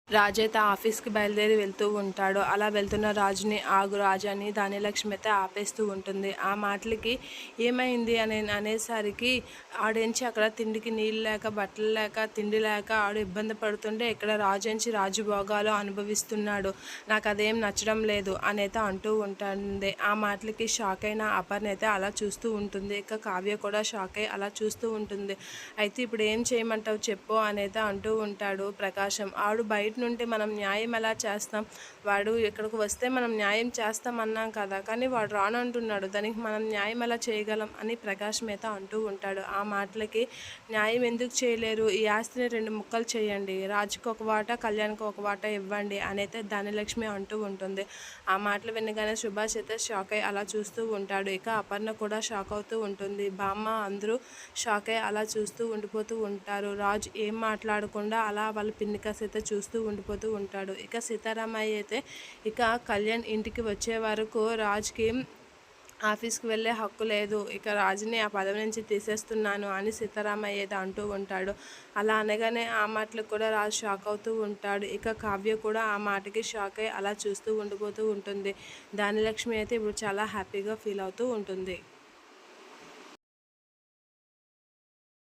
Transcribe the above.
రాజు అయితే ఆఫీస్కి బయలుదేరి వెళ్తూ ఉంటాడు. అలా వెళ్తున్న రాజుని ఆగు రాజు అని ధాన్యలక్ష్మి అయితే ఆపేస్తూ ఉంటుంది. ఆ మాటలకి ఏమైంది అని అనేసరికి ఆడేంచి అక్కడ తిండికి నీళ్ళు లేక, బట్టలు లేక, తిండి లేక ఆడు ఇబ్బంది పడుతుంటే ఇక్కడ రాజు రాజు భోగాలు అనుభవిస్తున్నాడు, నాకు అదేం నచ్చడం లేదు అనైతే అంటూ ఉంటుంది. ఆ మాటలకి షాక్ అయిన అపర్ణ అయితే అలా చూస్తూ ఉంటుంది. ఇక కావ్య కూడా షాక్ అయ్యి అలా చూస్తూ ఉంటుంది. అయితే ఇప్పుడు ఏం చేయమంటావు చెప్పు అనైతే అంటూ ఉంటాడు ప్రకాశం. ఆడు బయట నుండి మనం న్యాయం ఎలా చేస్తాం, వాడు ఇక్కడికి వస్తే మనం న్యాయం చేస్తాం అన్నాం కదా, కానీ వాడు రానంటున్నాడు, దానికి మనం న్యాయం ఎలా చేయగలం అని ప్రకాశం అయితే అంటూ ఉంటాడు. ఆ మాటలకి న్యాయం ఎందుకు చేయలేరు, ఈ ఆస్తిని 2 ముక్కలు చేయండి, రాజుకి ఒక వాటా కళ్యాణ్కి ఒక వాటా ఇవ్వండి అనైతే ధనలక్ష్మి అంటూ ఉంటుంది. ఆ మాటలు వినగానే సుభాష్ అయితే షాక్ అయ్యి అలా చూస్తూ ఉంటాడు. ఇక అపర్ణ కూడా షాక్ అవుతూ ఉంటుంది. బామ్మ అందరూ షాక్ అయ్యి అలా చూస్తూ ఉండిపోతూ ఉంటారు. రాజు ఏం మాట్లాడకుండా అలా వాళ్ళ పిన్నికాస్ అయితే చూస్తూ ఉండిపోతూ ఉంటాడు. ఇక సీతారామయ్య అయితే ఇక కళ్యాణ్ ఇంటికి వచ్చే వరకు రాజుకి ఆఫీస్కి వెళ్ళే హక్కు లేదు, ఇక రాజుని ఆ పదవి నుంచి తీసేస్తున్నాను అని సీతారామయ్య అయితే అంటూ ఉంటాడు. అలా అనగానే ఆ మాటలకు కూడా రాజు షాక్ అవుతూ ఉంటాడు. ఇక కావ్య కూడా ఆ మాటకి షాక్ అయ్యి అలా చూస్తూ ఉండిపోతూ ఉంటుంది. ధాన్యలక్ష్మి అయితే ఇప్పుడు చాలా హ్యాపీగా ఫీల్ అవుతూ ఉంటుంది.